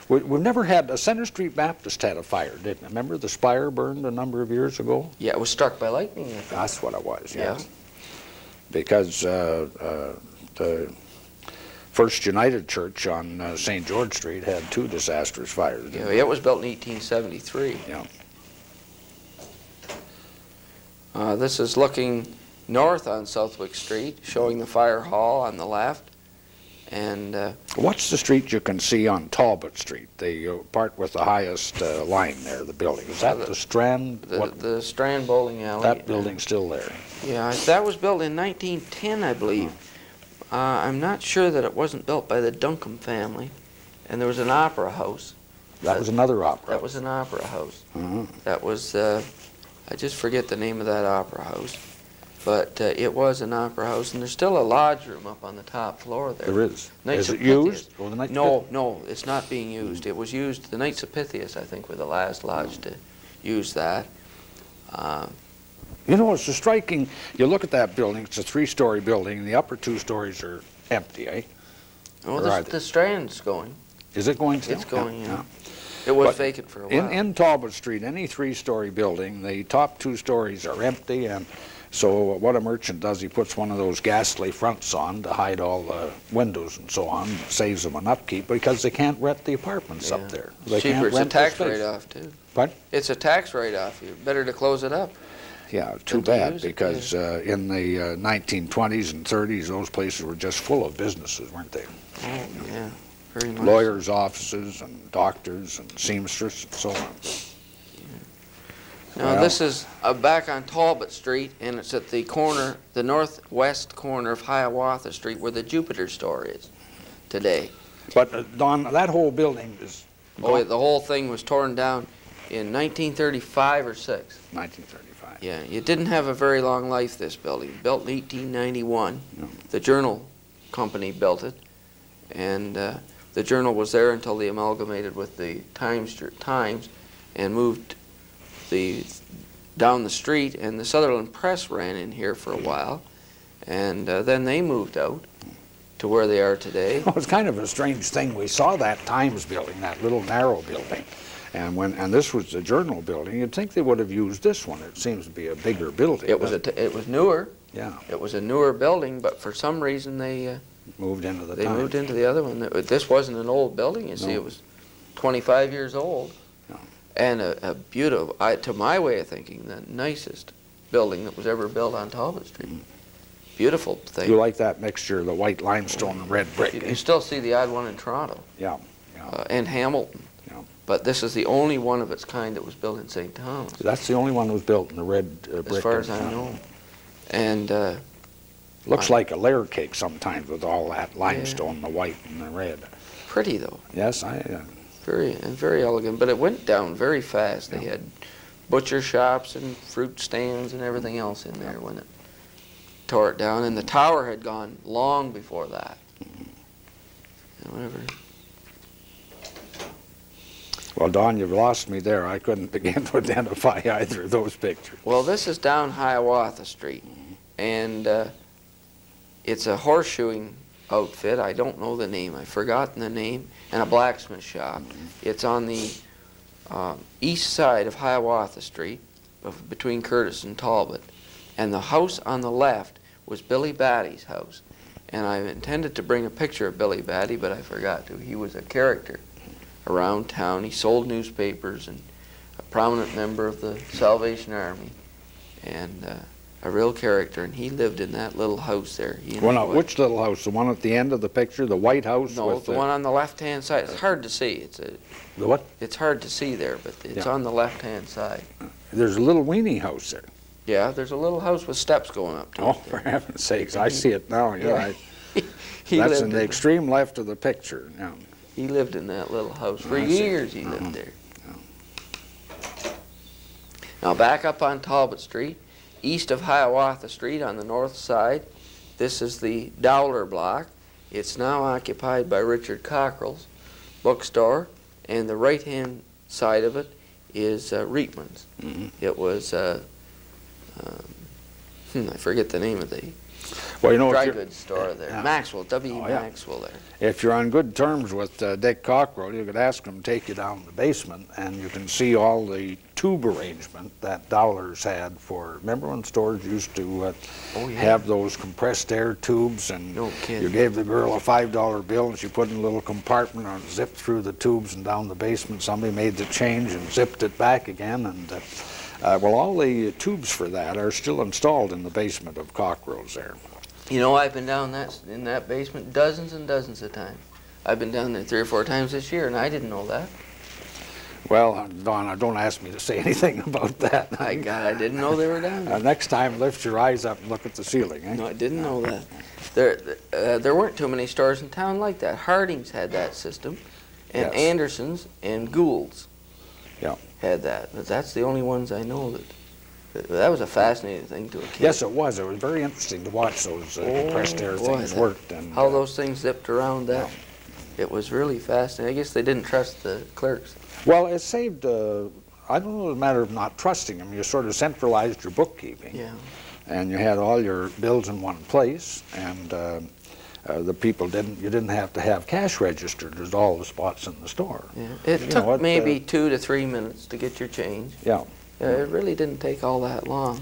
We've never had, a Center Street Baptist had a fire, didn't it? Remember the spire burned a number of years ago? Yeah, it was struck by lightning. That's what it was, yes. Yeah. Because the First United Church on St. George Street had two disastrous fires. Yeah, it was built in 1873. Yeah. This is looking north on Southwick Street, showing the fire hall on the left. And what's the street you can see on Talbot Street, the part with the highest line there, the building? Is that the Strand? The Strand Bowling Alley. That building's still there. Yeah, that was built in 1910, I believe. I'm not sure that it wasn't built by the Duncombe family. And there was an opera house. That was another opera. That was an opera house. That was, I just forget the name of that opera house. But it was an opera house, and there's still a lodge room up on the top floor there. There is. Knights Is it used? Oh, the Knights of no, it's not being used. It was used, the Knights of Pythias, I think, were the last lodge to use that. You know, it's a striking, you look at that building, it's a three-story building, and the upper two stories are empty, eh? Oh, the Strand's going. Is it going to? It's going, yeah. It was vacant for a while. In Talbot Street, any three-story building, the top two stories are empty, and so what a merchant does, he puts one of those ghastly fronts on to hide all the windows and so on, saves them an upkeep, because they can't rent the apartments up there. They cheaper. Can't It's a rent tax the space. write-off, too. What? It's a tax write-off. Better to close it up. Yeah, too bad, because in the 1920s and 30s, those places were just full of businesses, weren't they? Oh, yeah. Very much. Lawyers' offices and doctors and seamsters and so on. Now, this is back on Talbot Street, and it's at the corner, the northwest corner of Hiawatha Street, where the Jupiter store is today. But, Don, that whole building is gone. Oh, the whole thing was torn down in 1935 or 6. 1935. Yeah, it didn't have a very long life, this building. Built in 1891. No. The Journal Company built it, and the Journal was there until they amalgamated with the Times and moved down the street, and the Sutherland Press ran in here for a while, and then they moved out to where they are today. Well, it's kind of a strange thing. We saw that Times building, that little narrow building, and this was the Journal building. You'd think they would have used this one. It seems to be a bigger building. It was newer. Yeah. It was a newer building, but for some reason they moved into the Times. Moved into the other one. This wasn't an old building. You see, it was 25 years old. And a beautiful, to my way of thinking, the nicest building that was ever built on Talbot Street. Beautiful thing. You like that mixture, the white limestone and red brick? You still see the odd one in Toronto. Yeah. And Hamilton. Yeah. But this is the only one of its kind that was built in St. Thomas. That's the only one that was built in the red brick. As far as I know. And looks like a layer cake sometimes with all that limestone, the white and the red. Pretty though. Yes, very elegant, but it went down very fast. They had butcher shops and fruit stands and everything else in there when it tore it down, and the tower had gone long before that. However. Well, Don, you've lost me there. I couldn't begin to identify either of those pictures. Well, this is down Hiawatha Street, and it's a horseshoeing outfit. I don't know the name. I've forgotten the name. And a blacksmith shop. It's on the east side of Hiawatha Street, between Curtis and Talbot. And the house on the left was Billy Batty's house. And I intended to bring a picture of Billy Batty, but I forgot to. He was a character around town. He sold newspapers and a prominent member of the Salvation Army, and a real character. And he lived in that little house there. Well, now, which little house? The one at the end of the picture, the white house? No, with the one on the left-hand side. It's hard to see. The what? It's hard to see there, but it's on the left-hand side. There's a little weenie house there. Yeah, there's a little house with steps going up to it. Oh, for heaven's sakes, I see it now. Yeah. He That's lived in the extreme left of the picture. Yeah. He lived in that little house. For years he lived there. Now back up on Talbot Street, east of Hiawatha Street on the north side, this is the Dowler Block. It's now occupied by Richard Cockrell's bookstore, and the right-hand side of it is Reitman's. It was, I forget the name of the dry goods store there. Maxwell, W. Maxwell there. If you're on good terms with Dick Cockrell, you could ask him to take you down the basement, and you can see all the tube arrangement that Dowler's had for, remember when stores used to have those compressed air tubes, and you gave the girl a $5 bill and she put in a little compartment and zipped through the tubes and down the basement. Somebody made the change and zipped it back again, and well, all the tubes for that are still installed in the basement of Cockrell's there. You know, I've been down in that basement dozens and dozens of times. I've been down there 3 or 4 times this year, and I didn't know that. Well, Donna, don't ask me to say anything about that. God, I didn't know they were down there. Next time, lift your eyes up and look at the ceiling. Eh? No, I didn't know that. There weren't too many stores in town like that. Harding's had that system, and Anderson's and Gould's had that. But that's the only ones I know that. That was a fascinating thing to a kid. Yes, it was. It was very interesting to watch those compressed air things worked. And how those things zipped around that. It was really fascinating. I guess they didn't trust the clerks. Well, it saved, I don't know, a matter of not trusting them. You sort of centralized your bookkeeping. Yeah. And you had all your bills in one place, and the people you didn't have to have cash registered at all the spots in the store. Yeah. It took maybe 2 to 3 minutes to get your change. Yeah. It really didn't take all that long.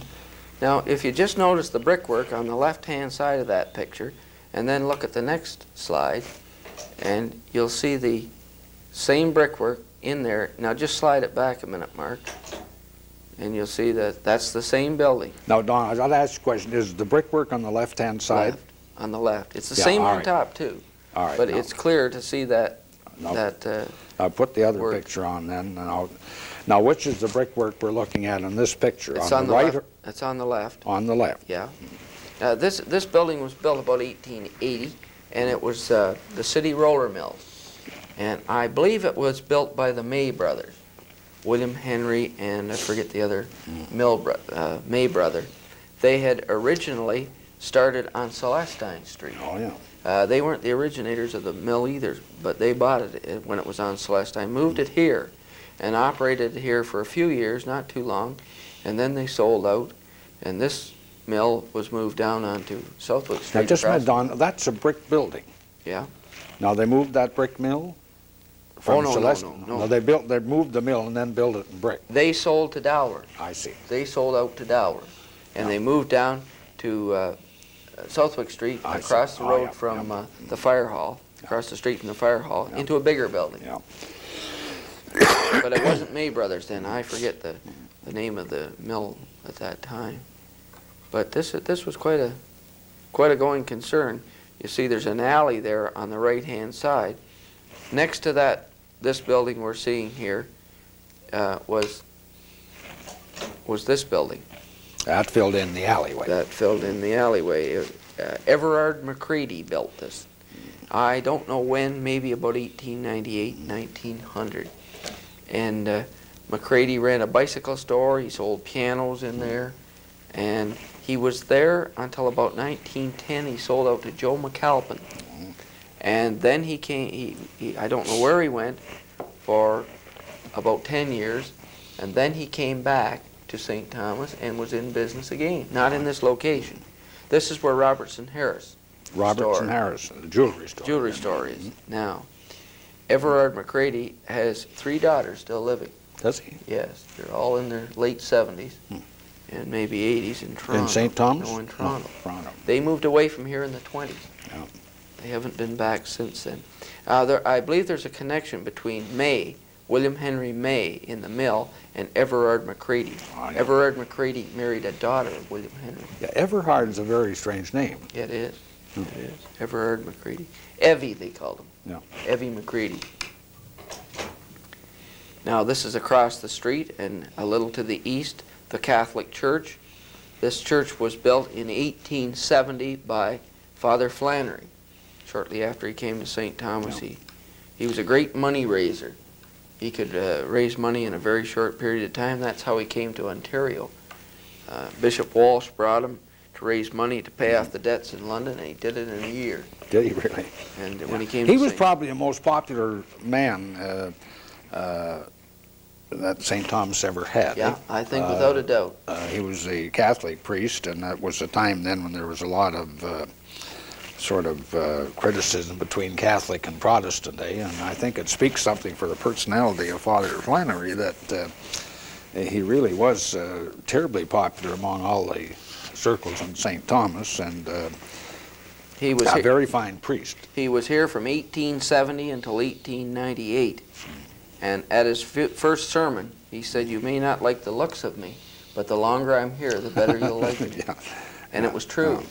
Now, if you just notice the brickwork on the left-hand side of that picture, and then look at the next slide, and you'll see the same brickwork in there. Now, just slide it back a minute, Mark, and you'll see that that's the same building. Now, Don, I got to ask you a question. Is the brickwork on the left-hand side? Left, on the left. It's the same on top, too. All right. But it's clear to see that. I'll put the other picture on then. Now, which is the brickwork we're looking at in this picture? It's on the right. It's on the left. On the left. Yeah. This building was built about 1880, and it was the City Roller Mills. And I believe it was built by the May brothers, William Henry and I forget the other May brother. They had originally started on Celestine Street. Oh, yeah. They weren't the originators of the mill either, but they bought it when it was on Celestine, moved it here, and operated it here for a few years, not too long, and then they sold out, and this mill was moved down onto Southwick Street. Now, just a minute, Don, that's a brick building. Yeah. Now, they moved that brick mill from Celestine? No. They moved the mill and then built it in brick. They sold to Dowler. I see. They sold out to Dowler, and they moved down to Southwick Street, across the road from the fire hall, across the street from the fire hall, into a bigger building. Yeah. But it wasn't May Brothers then. I forget the name of the mill at that time. But this was quite a going concern. You see, there's an alley there on the right-hand side. Next to this building we're seeing here was this building. That filled in the alleyway. That filled in the alleyway. Everard McCready built this. I don't know when, maybe about 1898, 1900. And McCready ran a bicycle store. He sold pianos in there. And he was there until about 1910. He sold out to Joe McAlpin. And then he came, I don't know where he went for about 10 years. And then he came back to St. Thomas and was in business again. Not in this location. This is where Robertson Harris Harris, the jewelry store. Jewelry store is now. Everard McCready has 3 daughters still living. Does he? Yes, they're all in their late 70s. and maybe 80s in Toronto. In St. Thomas? No, in Toronto. Oh, Toronto. They moved away from here in the 20s. Yeah. They haven't been back since then. I believe there's a connection between May, William Henry May in the mill, and Everard McCready. Oh, yeah. Everard McCready married a daughter of William Henry. Yeah, Everhard's a very strange name. It is. It is. Everard McCready. Evie, they called him. Yeah. Evie McCready. Now, this is across the street and a little to the east, the Catholic Church. This church was built in 1870 by Father Flannery. Shortly after he came to St. Thomas, Yeah. he was a great money raiser. He could raise money in a very short period of time. That's how he came to Ontario. Bishop Walsh brought him to raise money to pay off the debts in London, and he did it in a year. Did he really? And when he came He to was St. probably the most popular man that St. Thomas ever had. Yeah, I think without a doubt. He was a Catholic priest, and that was a time then when there was a lot of criticism between Catholic and Protestant, and I think it speaks something for the personality of Father Flannery that he really was terribly popular among all the circles in St. Thomas, and He was a here, very fine priest. he was here from 1870 until 1898. And at his first sermon, he said, "You may not like the looks of me, but the longer I'm here, the better you'll like me." Yeah. And it was true.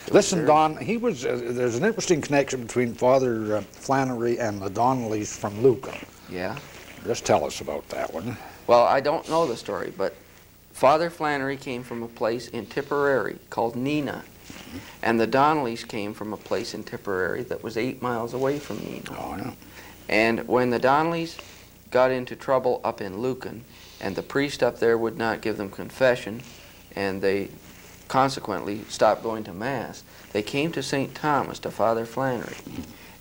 Listen, Don, he was. There's an interesting connection between Father Flannery and the Donnellys from Lucan. Yeah. Just tell us about that one. Well, I don't know the story, but Father Flannery came from a place in Tipperary called Neenah. And the Donnellys came from a place in Tipperary that was 8 miles away from Neenah. Oh, yeah. And when the Donnellys got into trouble up in Lucan, and the priest up there would not give them confession, and they consequently stopped going to Mass, they came to St. Thomas, to Father Flannery.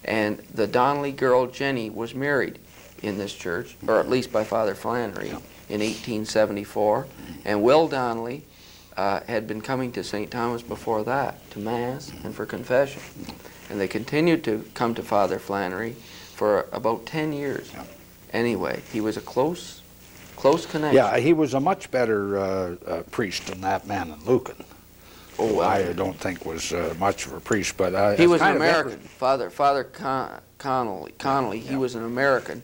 And the Donnelly girl, Jenny, was married in this church, or at least by Father Flannery, in 1874. And Will Donnelly had been coming to St. Thomas before that, to Mass and for confession. And they continued to come to Father Flannery for about 10 years. Anyway, he was a close connection. Yeah, he was a much better priest than that man in Lucan. Oh, I don't think was much of a priest, but he was an American. Father Connolly. He was an American,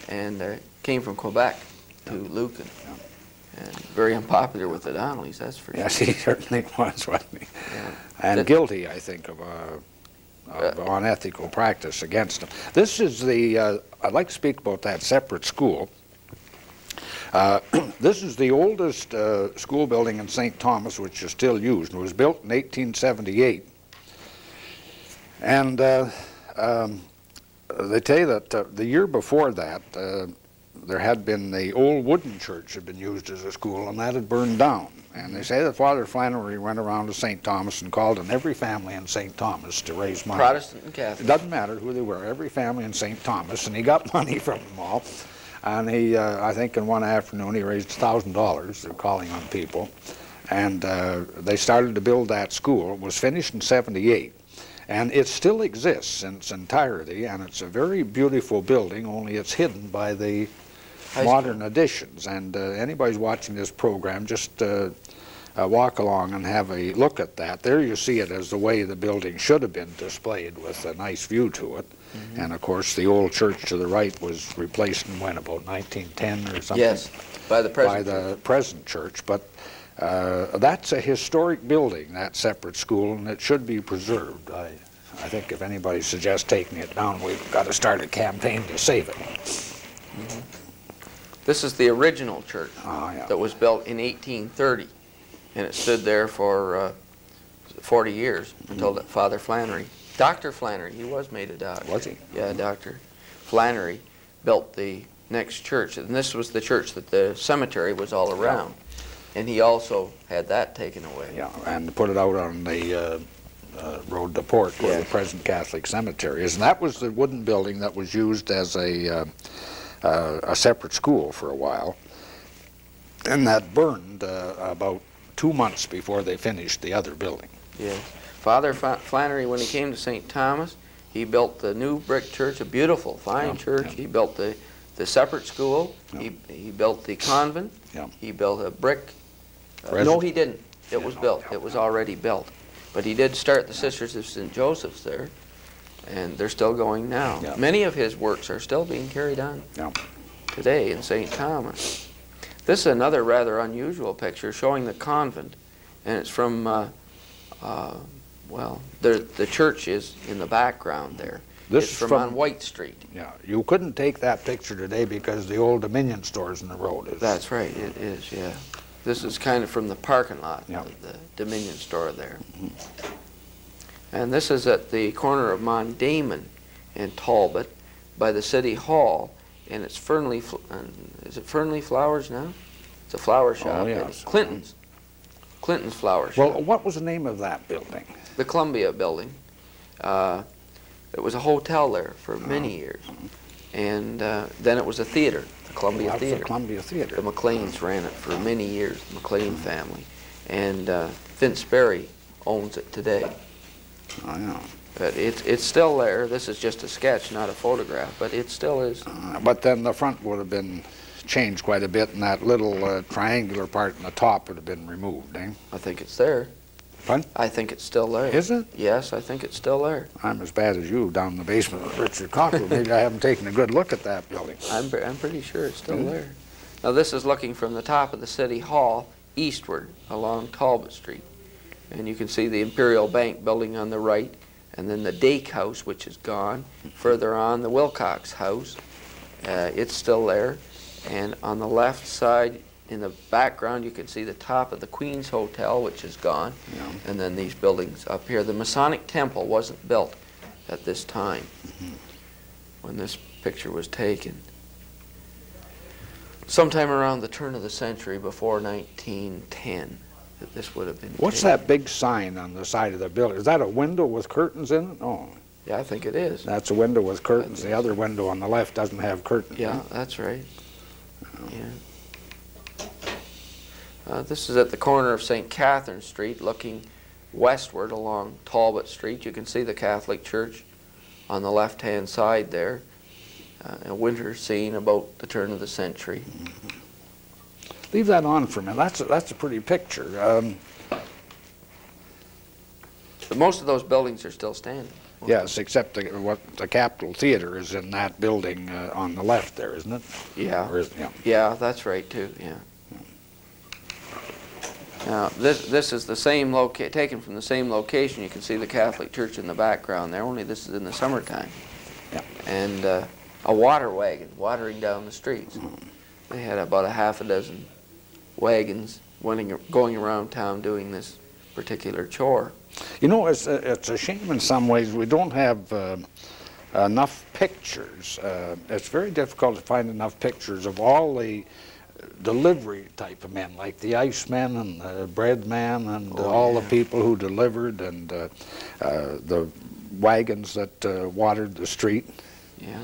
and came from Quebec to Lucan, and very unpopular with the Donnellys. That's for sure. Yes, he certainly was, wasn't he? Yeah. And guilty, I think, of unethical practice against him. This is the. I'd like to speak about that separate school. This is the oldest school building in St. Thomas, which is still used. It was built in 1878. And they tell you that the year before that, there had been the old wooden church had been used as a school, and that had burned down. And they say that Father Flannery went around to St. Thomas and called on every family in St. Thomas to raise money. Protestant and Catholic. It doesn't matter who they were, every family in St. Thomas, and he got money from them all. And he, I think in one afternoon, he raised $1,000 calling on people. And they started to build that school. It was finished in '78. And it still exists in its entirety, and it's a very beautiful building, only it's hidden by the modern additions. And anybody's watching this program, just walk along and have a look at that. There you see it as the way the building should have been displayed, with a nice view to it. Mm-hmm. And of course the old church to the right was replaced in when, about 1910 or something? Yes, by the present church. But that's a historic building, that separate school, and it should be preserved. I think if anybody suggests taking it down, we've got to start a campaign to save it. Mm-hmm. This is the original church that was built in 1830, and it stood there for 40 years until Father Flannery, Dr. Flannery, he was made a doctor. Was he? Yeah, Dr. Flannery built the next church, and this was the church that the cemetery was all around. And he also had that taken away. Yeah, and put it out on the road to Port, where the present Catholic cemetery is. And that was the wooden building that was used as a separate school for a while. And that burned about 2 months before they finished the other building. Yes. Father Flannery, when he came to St. Thomas, he built the new brick church, a beautiful, fine church. He built the separate school. He built the convent. He built a brick No, he didn't. It was built. It was already built. But he did start the Sisters of St. Joseph's there, and they're still going now. Yeah. Many of his works are still being carried on today in St. Thomas. This is another rather unusual picture showing the convent, and it's from, well, the church is in the background there. This it's is from on White Street. Yeah, you couldn't take that picture today because the old Dominion store's in the road. That's right, it is, yeah. This is kind of from the parking lot Yeah. of the Dominion store there. And this is at the corner of Mondamon and Talbot by the City Hall, and it's Fernley, is it Fernley Flowers now? It's a flower shop. Oh, yes. Clinton's Flower Shop. Well, what was the name of that building? The Columbia Building. It was a hotel there for many years. And then it was a theater, the Columbia That's Theater. the Columbia Theater. The McLeans ran it for many years, the McLean family. And Vince Berry owns it today. Oh, yeah. But it's still there. This is just a sketch, not a photograph, but it still is. But then the front would have been changed quite a bit, and that little triangular part in the top would have been removed, eh? I think it's there. Pardon? I think it's still there. Is it? Yes, I think it's still there. I'm as bad as you down in the basement with Richard Cockrell. Maybe I haven't taken a good look at that building. I'm pretty sure it's still there. Now this is looking from the top of the City Hall eastward along Talbot Street. And you can see the Imperial Bank building on the right, and then the Dake House, which is gone. Further on, the Wilcox House. It's still there. And on the left side, in the background, you can see the top of the Queen's Hotel, which is gone. Yeah. And then these buildings up here. The Masonic Temple wasn't built at this time when this picture was taken. Sometime around the turn of the century, before 1910, that this would have been What's taken. that big sign on the side of the building? Is that a window with curtains in it? Oh, Yeah, I think it is. that's a window with curtains. The other window on the left doesn't have curtains. Yeah, that's right. Yeah. This is at the corner of St. Catherine Street, looking westward along Talbot Street. You can see the Catholic Church on the left-hand side there. A winter scene about the turn of the century. Leave that on for a minute. That's a pretty picture. But most of those buildings are still standing. Yes, except the Capitol Theater is in that building on the left there, isn't it? Yeah. Yeah. Yeah, that's right too. Yeah. Now this is the same taken from the same location. You can see the Catholic Church in the background there. Only this is in the summertime. Yeah. And a water wagon watering down the streets. They had about a half a dozen wagons going around town doing this particular chore. You know, it's a shame in some ways we don't have enough pictures. It's very difficult to find enough pictures of all the delivery type of men, like the iceman and the bread man and all the people who delivered, and the wagons that watered the street. Yeah.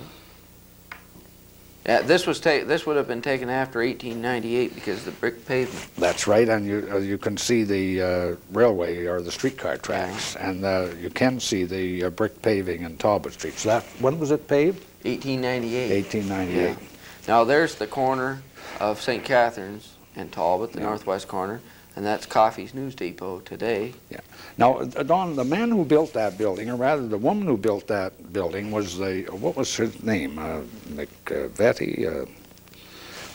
Yeah, this would have been taken after 1898 because of the brick pavement. That's right, and you can see the railway or the streetcar tracks, and you can see the brick paving in Talbot Street. So when was it paved? 1898. 1898. Yeah. Now there's the corner of St. Catherine's and Talbot, the northwest corner, and that's Coffey's News Depot today. Yeah. Now, Don, the man who built that building, or rather the woman who built that building, was what was his name? McVetti,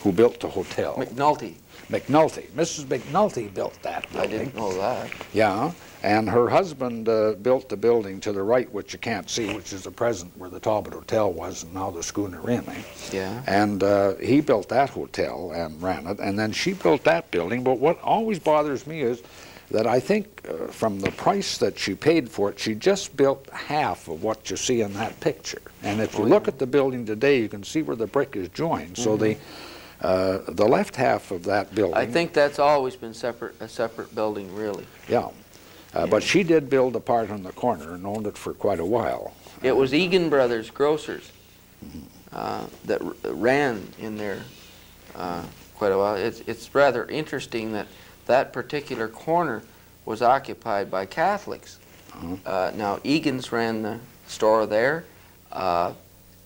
who built the hotel. McNulty. McNulty. Mrs. McNulty built that building. I didn't know that. Yeah, and her husband built the building to the right, which you can't see, which is the present where the Talbot Hotel was, and now the Schooner Inn. Yeah. And he built that hotel and ran it, and then she built that building. But what always bothers me is that I think from the price that she paid for it, she just built half of what you see in that picture. And if you look at the building today, you can see where the brick is joined. So the left half of that building... I think that's always been a separate building, really. Yeah. But she did build a part on the corner and owned it for quite a while. It was Egan Brothers Grocers that ran in there quite a while. It's rather interesting that that particular corner was occupied by Catholics. Now, Egan's ran the store there.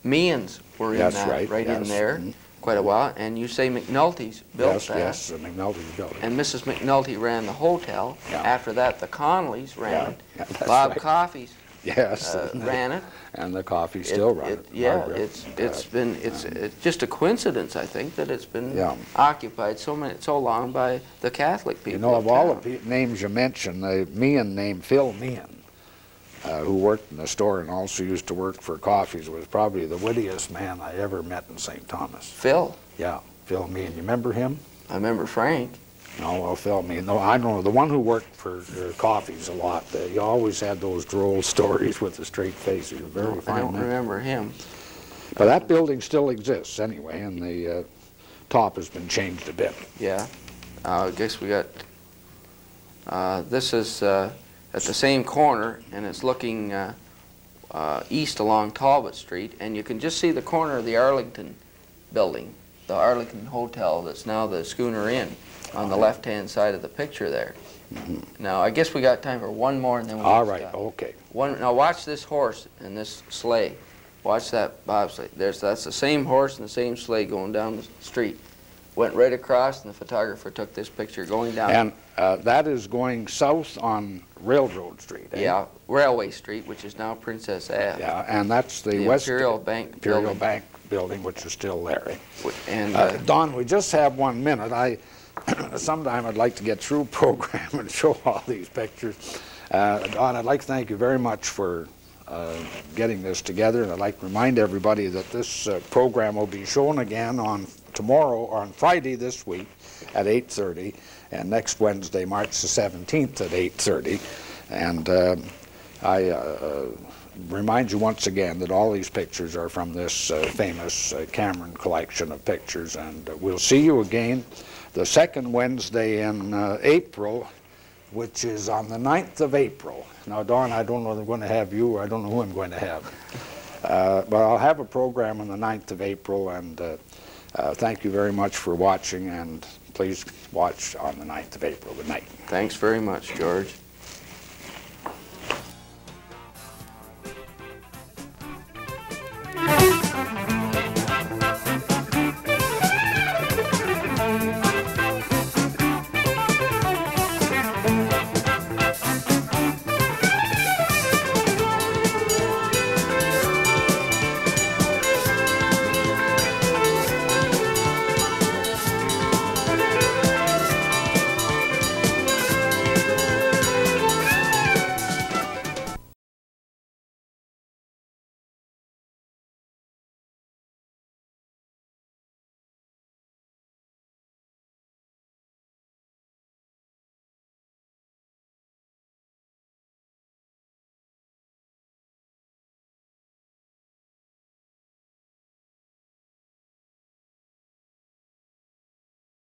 Meehan's were in that, right in there. quite a while, and you say McNulty's built Yes, that. yes, the McNulty's building. And Mrs. McNulty ran the hotel. Yeah. After that, the Conleys ran it. Yeah, that's Bob right. Coffey's Yes, ran it. and the coffee still run it. Yeah, Margaret. it's just a coincidence, I think, that it's been Yeah. occupied so long by the Catholic people. You know, of all town. the names you mentioned, the Meehan name, Phil Meehan, who worked in the store and also used to work for coffees, was probably the wittiest man I ever met in St. Thomas. Phil. Yeah, Phil Meehan. You remember him? I remember Frank. No, well, Phil Meehan. No, I don't know. The one who worked for coffees a lot. He always had those droll stories with a straight face. He was a very fine I don't man. remember him. But that building still exists anyway, and the top has been changed a bit. Yeah. I guess we got, this is at the same corner, and it's looking east along Talbot Street, and you can just see the corner of the Arlington building, the Arlington Hotel that's now the Schooner Inn, on the left-hand side of the picture there. Now, I guess we got time for one more, and then we'll All right, stop. okay. Now, watch this horse and this sleigh. Watch that bobsleigh. That's the same horse and the same sleigh going down the street. Went right across, and the photographer took this picture going down. And that is going south on Railroad Street, eh? Yeah, Railway Street, which is now Princess Ave. Yeah, and that's the West Imperial Bank Imperial building. Bank building, which is still there. Eh? And Don, we just have 1 minute. Sometime I'd like to get through program and show all these pictures. Don, I'd like to thank you very much for getting this together, and I'd like to remind everybody that this program will be shown again on tomorrow, or on Friday this week at 8:30, and next Wednesday, March the 17th at 8:30. And I remind you once again that all these pictures are from this famous Cameron collection of pictures, and we'll see you again the second Wednesday in April, which is on the 9th of April. Now, Don, I don't know if I'm going to have you, or I don't know who I'm going to have. But I'll have a program on the 9th of April, and thank you very much for watching, and please watch on the 9th of April. Good night. thanks very much, George.